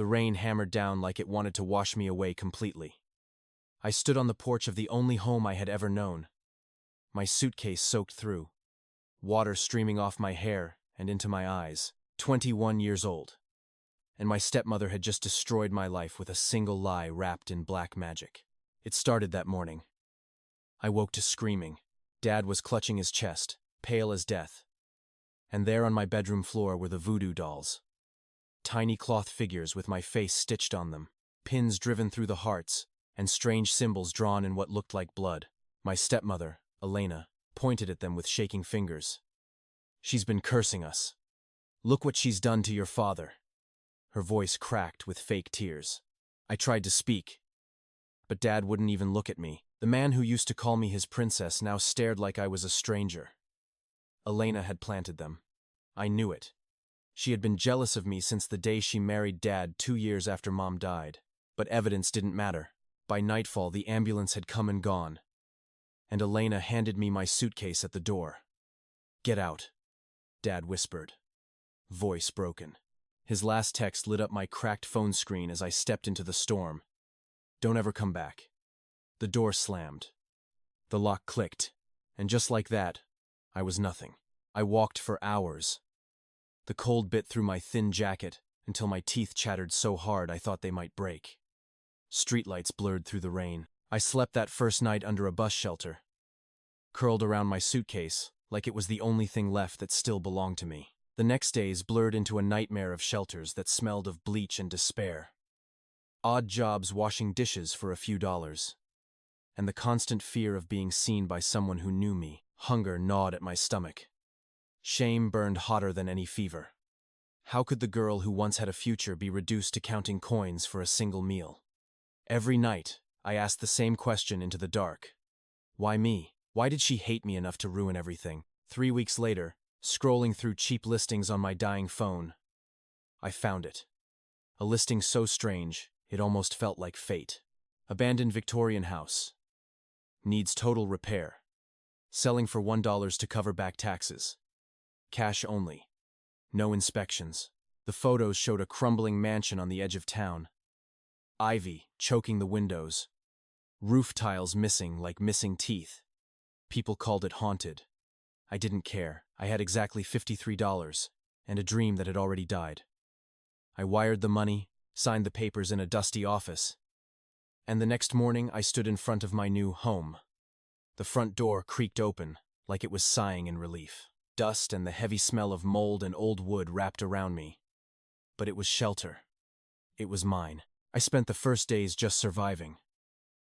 The rain hammered down like it wanted to wash me away completely. I stood on the porch of the only home I had ever known. My suitcase soaked through, water streaming off my hair and into my eyes. 21 years old. And my stepmother had just destroyed my life with a single lie wrapped in black magic. It started that morning. I woke to screaming. Dad was clutching his chest, pale as death. And there on my bedroom floor were the voodoo dolls. Tiny cloth figures with my face stitched on them, pins driven through the hearts, and strange symbols drawn in what looked like blood. My stepmother, Elena, pointed at them with shaking fingers. "She's been cursing us. Look what she's done to your father." Her voice cracked with fake tears. I tried to speak, but Dad wouldn't even look at me. The man who used to call me his princess now stared like I was a stranger. Elena had planted them. I knew it. She had been jealous of me since the day she married Dad 2 years after Mom died. But evidence didn't matter. By nightfall, the ambulance had come and gone, and Elena handed me my suitcase at the door. "Get out," Dad whispered, voice broken. His last text lit up my cracked phone screen as I stepped into the storm. "Don't ever come back." The door slammed. The lock clicked, and just like that, I was nothing. I walked for hours. The cold bit through my thin jacket until my teeth chattered so hard I thought they might break. Streetlights blurred through the rain. I slept that first night under a bus shelter, curled around my suitcase like it was the only thing left that still belonged to me. The next days blurred into a nightmare of shelters that smelled of bleach and despair. Odd jobs washing dishes for a few dollars. And the constant fear of being seen by someone who knew me. Hunger gnawed at my stomach. Shame burned hotter than any fever. How could the girl who once had a future be reduced to counting coins for a single meal? Every night, I asked the same question into the dark. Why me? Why did she hate me enough to ruin everything? 3 weeks later, scrolling through cheap listings on my dying phone, I found it. A listing so strange, it almost felt like fate. Abandoned Victorian house. Needs total repair. Selling for $1 to cover back taxes. Cash only. No inspections. The photos showed a crumbling mansion on the edge of town. Ivy choking the windows. Roof tiles missing like missing teeth. People called it haunted. I didn't care. I had exactly $53 and a dream that had already died. I wired the money, signed the papers in a dusty office, and the next morning I stood in front of my new home. The front door creaked open like it was sighing in relief. Dust and the heavy smell of mold and old wood wrapped around me. But it was shelter. It was mine. I spent the first days just surviving.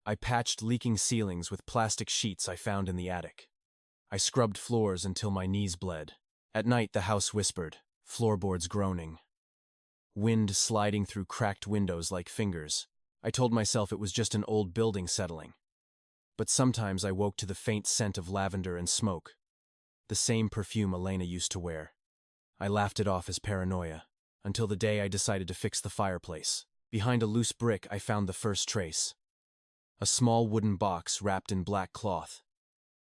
I patched leaking ceilings with plastic sheets I found in the attic. I scrubbed floors until my knees bled. At night the house whispered, floorboards groaning. Wind sliding through cracked windows like fingers. I told myself it was just an old building settling. But sometimes I woke to the faint scent of lavender and smoke. The same perfume Elena used to wear. I laughed it off as paranoia, until the day I decided to fix the fireplace. Behind a loose brick I found the first trace. A small wooden box wrapped in black cloth.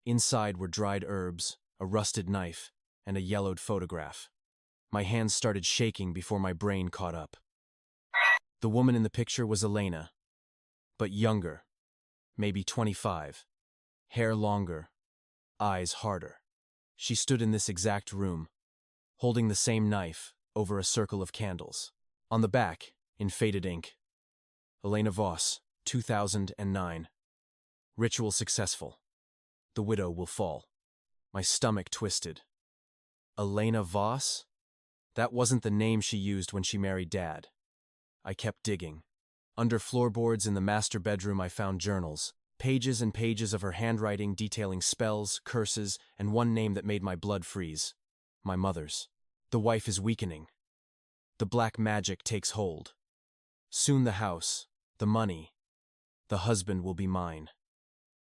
Inside were dried herbs, a rusted knife, and a yellowed photograph. My hands started shaking before my brain caught up. The woman in the picture was Elena, but younger, maybe 25. Hair longer, eyes harder. She stood in this exact room, holding the same knife over a circle of candles. On the back, in faded ink, Elena Voss, 2009. Ritual successful. The widow will fall. My stomach twisted. Elena Voss? That wasn't the name she used when she married Dad. I kept digging. Under floorboards in the master bedroom I found journals, pages and pages of her handwriting detailing spells, curses, and one name that made my blood freeze. My mother's. The wife is weakening. The black magic takes hold. Soon the house, the money, the husband will be mine.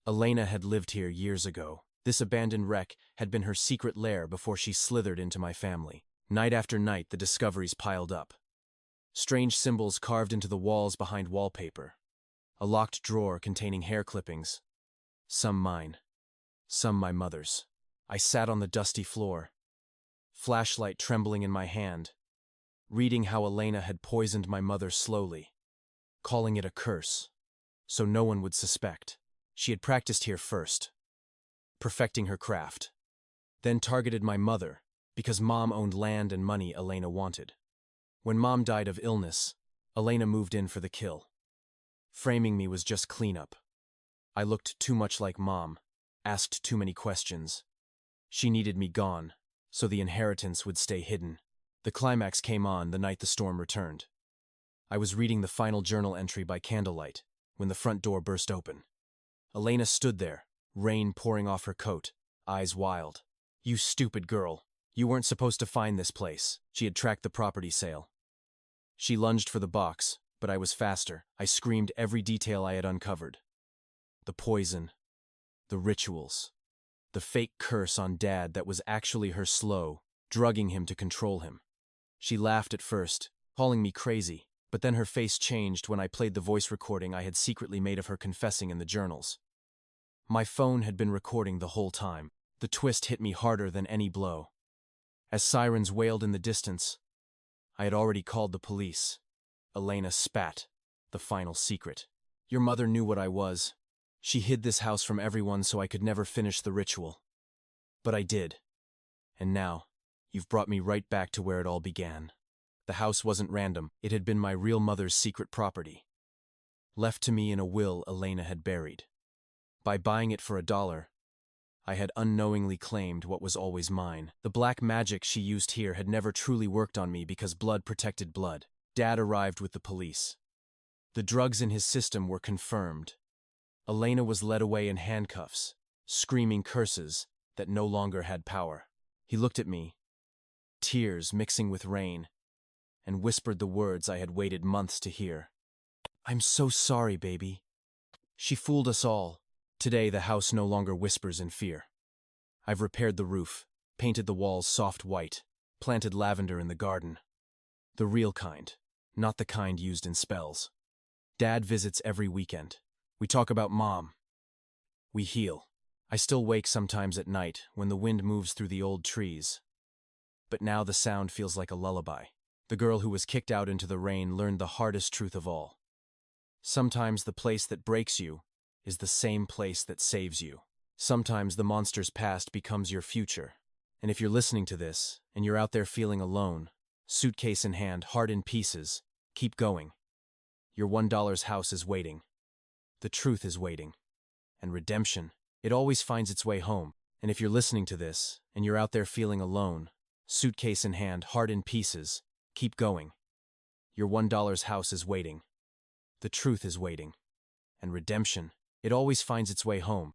Elena had lived here years ago. This abandoned wreck had been her secret lair before she slithered into my family. Night after night the discoveries piled up. Strange symbols carved into the walls behind wallpaper. A locked drawer containing hair clippings. Some mine. Some my mother's. I sat on the dusty floor, flashlight trembling in my hand, reading how Elena had poisoned my mother slowly, calling it a curse, so no one would suspect. She had practiced here first, perfecting her craft, then targeted my mother because Mom owned land and money Elena wanted. When Mom died of illness, Elena moved in for the kill. Framing me was just cleanup. I looked too much like Mom, asked too many questions. She needed me gone, so the inheritance would stay hidden. The climax came on the night the storm returned. I was reading the final journal entry by candlelight when the front door burst open. Elena stood there, rain pouring off her coat, eyes wild. "You stupid girl. You weren't supposed to find this place." She had tracked the property sale. She lunged for the box, but I was faster. I screamed every detail I had uncovered. The poison, the rituals, the fake curse on Dad that was actually her slow, drugging him to control him. She laughed at first, calling me crazy, but then her face changed when I played the voice recording I had secretly made of her confessing in the journals. My phone had been recording the whole time. The twist hit me harder than any blow. As sirens wailed in the distance, I had already called the police. Elena spat, the final secret. "Your mother knew what I was. She hid this house from everyone so I could never finish the ritual. But I did. And now, you've brought me right back to where it all began. The house wasn't random. It had been my real mother's secret property, left to me in a will Elena had buried. By buying it for $1, I had unknowingly claimed what was always mine. The black magic she used here had never truly worked on me because blood protected blood. Dad arrived with the police. The drugs in his system were confirmed. Elena was led away in handcuffs, screaming curses that no longer had power. He looked at me, tears mixing with rain, and whispered the words I had waited months to hear. "I'm so sorry, baby. She fooled us all. Today the house no longer whispers in fear. I've repaired the roof, painted the walls soft white, planted lavender in the garden. The real kind, not the kind used in spells. Dad visits every weekend. We talk about Mom. We heal. I still wake sometimes at night when the wind moves through the old trees. But now the sound feels like a lullaby." The girl who was kicked out into the rain learned the hardest truth of all. Sometimes the place that breaks you is the same place that saves you. Sometimes the monster's past becomes your future. And if you're listening to this, and you're out there feeling alone, suitcase in hand, heart in pieces, keep going. Your $1 house is waiting. The truth is waiting. And redemption, it always finds its way home. And if you're listening to this, and you're out there feeling alone, suitcase in hand, heart in pieces, keep going. Your $1 house is waiting. The truth is waiting. And redemption, it always finds its way home.